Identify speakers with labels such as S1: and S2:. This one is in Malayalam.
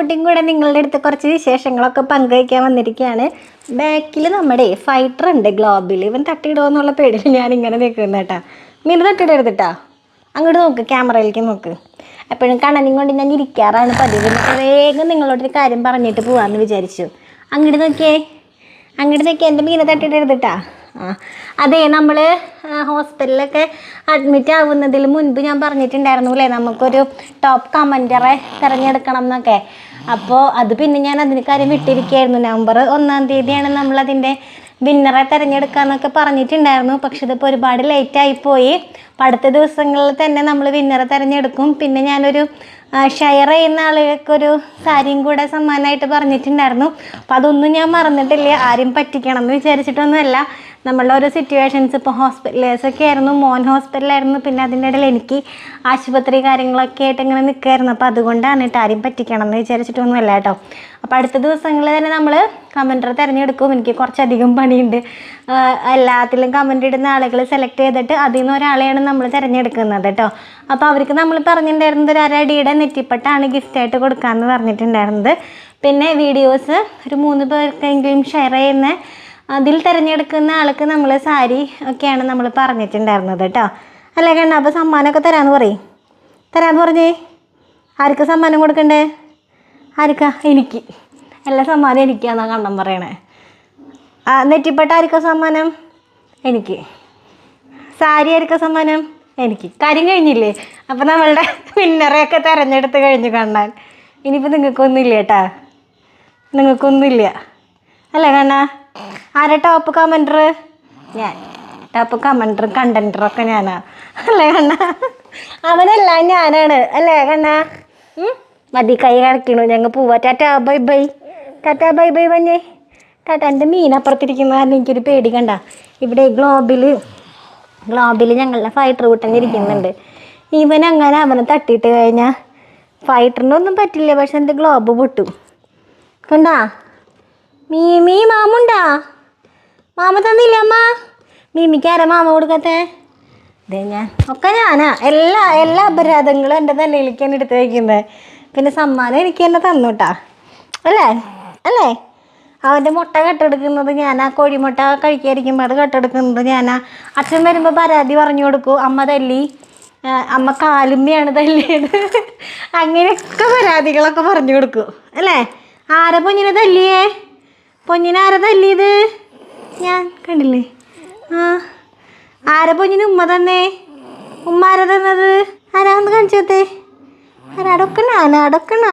S1: അമ്മുട്ടിയും കൂടെ നിങ്ങളുടെ അടുത്ത് കുറച്ച് വിശേഷങ്ങളൊക്കെ പങ്കുവയ്ക്കാൻ വന്നിരിക്കുകയാണ്. ബാക്കിൽ നമ്മുടെ ഫൈറ്റർ ഉണ്ട് ഗ്ലോബിൽ. ഇവൻ തട്ടിയിടുമെന്നുള്ള പേടിയിൽ ഞാനിങ്ങനെ നിൽക്കുന്ന കേട്ടാ. മീൻ തട്ടിയിടരുതിട്ടാ. അങ്ങോട്ട് നോക്ക്, ക്യാമറയിലേക്ക് നോക്ക്. എപ്പോഴും കണ്ണനും കൊണ്ട് ഞാൻ ഇരിക്കാറാണ് പതിവ്. വേഗം നിങ്ങളോടൊരു കാര്യം പറഞ്ഞിട്ട് പോകാമെന്ന് വിചാരിച്ചു. അങ്ങോട്ട് നോക്കിയേ, എൻ്റെ മീനെ തട്ടിയിടരുതിട്ടാ. അതെ, നമ്മൾ ഹോസ്പിറ്റലിലൊക്കെ അഡ്മിറ്റ് ആവുന്നതിൽ മുൻപ് ഞാൻ പറഞ്ഞിട്ടുണ്ടായിരുന്നു അല്ലേ, നമുക്കൊരു ടോപ്പ് കമൻറ്ററെ തിരഞ്ഞെടുക്കണം എന്നൊക്കെ. അപ്പോൾ അത് പിന്നെ ഞാൻ അതിന് കാര്യം വിട്ടിരിക്കുകയായിരുന്നു. നവംബർ 1-ാം തീയതിയാണ് നമ്മളതിൻ്റെ വിന്നറെ തിരഞ്ഞെടുക്കാമെന്നൊക്കെ പറഞ്ഞിട്ടുണ്ടായിരുന്നു. പക്ഷെ ഇതിപ്പോൾ ഒരുപാട് ലേറ്റായിപ്പോയി. അപ്പം അടുത്ത ദിവസങ്ങളിൽ തന്നെ നമ്മൾ വിന്നറെ തിരഞ്ഞെടുക്കും. പിന്നെ ഞാനൊരു ഷെയർ ചെയ്യുന്ന ആളുകൾക്കൊരു സാരിയും കൂടെ സമ്മാനമായിട്ട് പറഞ്ഞിട്ടുണ്ടായിരുന്നു. അപ്പോൾ അതൊന്നും ഞാൻ മറന്നിട്ടില്ല. ആരും പറ്റിക്കണം എന്ന് വിചാരിച്ചിട്ടൊന്നുമല്ല. നമ്മളുടെ ഓരോ സിറ്റുവേഷൻസ്, ഇപ്പോൾ ഹോസ്പിറ്റലേഴ്സൊക്കെ ആയിരുന്നു, മോൻ ഹോസ്പിറ്റലായിരുന്നു, പിന്നെ അതിൻ്റെ ഇടയിൽ എനിക്ക് ആശുപത്രി കാര്യങ്ങളൊക്കെ ആയിട്ട് ഇങ്ങനെ നിൽക്കുമായിരുന്നു. അപ്പോൾ അതുകൊണ്ടാണ് കേട്ടോ, ആരും പറ്റിക്കണം എന്ന് വിചാരിച്ചിട്ടൊന്നുമല്ല കേട്ടോ. അപ്പോൾ അടുത്ത ദിവസങ്ങളിൽ തന്നെ നമ്മൾ കമൻറ്റർ തിരഞ്ഞെടുക്കും. എനിക്ക് കുറച്ചധികം പണിയുണ്ട്. എല്ലാത്തിലും കമൻ്റ് ഇടുന്ന ആളുകൾ സെലക്ട് ചെയ്തിട്ട് അതിൽ നിന്ന് ഒരാളെയാണ് നമ്മൾ തിരഞ്ഞെടുക്കുന്നത് കേട്ടോ. അപ്പോൾ അവർക്ക് നമ്മൾ പറഞ്ഞിട്ടുണ്ടായിരുന്നത് ഒരു അരടിയുടെ നെറ്റിപ്പട്ടാണ് ഗിഫ്റ്റായിട്ട് കൊടുക്കാമെന്ന് പറഞ്ഞിട്ടുണ്ടായിരുന്നത്. പിന്നെ വീഡിയോസ് ഒരു 3 പേർക്കെങ്കിലും ഷെയർ ചെയ്യുന്ന അതിൽ തിരഞ്ഞെടുക്കുന്ന ആൾക്ക് നമ്മൾ സാരി ഒക്കെയാണ് നമ്മൾ പറഞ്ഞിട്ടുണ്ടായിരുന്നത് കേട്ടോ. അല്ലേ കണ്ണ? അപ്പോൾ സമ്മാനമൊക്കെ തരാമെന്ന് പറഞ്ഞേ. ആർക്ക് സമ്മാനം കൊടുക്കണ്ടേ? ആർക്കാ? എനിക്ക്. എല്ലാ സമ്മാനം എനിക്കാണെന്നാണ് കണ്ണൻ പറയണേ. നെറ്റിപ്പട്ട ആർക്കാ സമ്മാനം? എനിക്ക്. സാരി ആർക്കാ സമ്മാനം? എനിക്ക്. കാര്യം കഴിഞ്ഞില്ലേ? അപ്പോൾ നമ്മളുടെ വിന്നറെയൊക്കെ തിരഞ്ഞെടുത്ത് കഴിഞ്ഞു കണ്ണാൻ. ഇനിയിപ്പോൾ നിങ്ങൾക്കൊന്നുമില്ല കേട്ടാ, നിങ്ങൾക്കൊന്നുമില്ല അല്ലേ കണ്ണ? ആരാ ടോപ്പ് കമൻറ്റർ? ഞാൻ. ടോപ്പ് കമൻറ്റർ കണ്ടൻറ്ററൊക്കെ ഞാനാ അല്ലേ കണ്ണ? അവനെല്ലാം ഞാനാണ് അല്ലേ കണ്ണ? മതി, കൈ കിടക്കണു. ഞങ്ങൾ പോവാ. Tata bye bye. Tata bye bye വഞ്ഞേ. ടാറ്റ. എൻ്റെ മീനപ്പുറത്തിരിക്കുന്ന കാരണം എനിക്കൊരു പേടി കണ്ട. ഇവിടെ ഗ്ലോബിൽ ഞങ്ങളുടെ ഫൈറ്റർ കൂട്ടൻ ഇരിക്കുന്നുണ്ട്. അവനെ തട്ടിയിട്ട് കഴിഞ്ഞാൽ ഫൈറ്ററിനൊന്നും പറ്റില്ല, പക്ഷെ എൻ്റെ ഗ്ലോബ് പൊട്ടും കണ്ടാ. മീമി മാമുണ്ടാ? മാമ തന്നില്ല അമ്മ? മീമിക്ക് ആരാ മാമ കൊടുക്കത്തെ? ഇതേ ഞാനാ എല്ലാ അപരാധങ്ങളും എൻ്റെ തലയിലേക്കാണ് എടുത്ത് വയ്ക്കുന്നത്. പിന്നെ സമ്മാനം എനിക്ക് തന്നെ തന്നുട്ടാ അല്ലേ? അവൻ്റെ മുട്ട കെട്ടെടുക്കുന്നത് ഞാനാ. കോഴിമുട്ട കഴിക്കാതിരിക്കുമ്പോൾ അത് കെട്ടെടുക്കുന്നത് ഞാനാ. അച്ഛൻ വരുമ്പോൾ പരാതി പറഞ്ഞു കൊടുക്കും, അമ്മ തല്ലി, അമ്മ കാലുമ്മയാണ് തല്ലിയത്. അങ്ങനെയൊക്കെ പരാതികളൊക്കെ പറഞ്ഞു കൊടുക്കും അല്ലേ? ആരാ പൊന്നിനെ തല്ലിയേ? പൊന്നിനാരാ തല്ലിയത്? ഞാൻ കണ്ടില്ലേ? ആരാ പൊന്നിന് ഉമ്മ തന്നേ? ഉമ്മ ആരാ തന്നത്? ആരാന്ന് കാണിച്ചേ? ആരാടൊക്കെ ഞാനാടൊക്കെ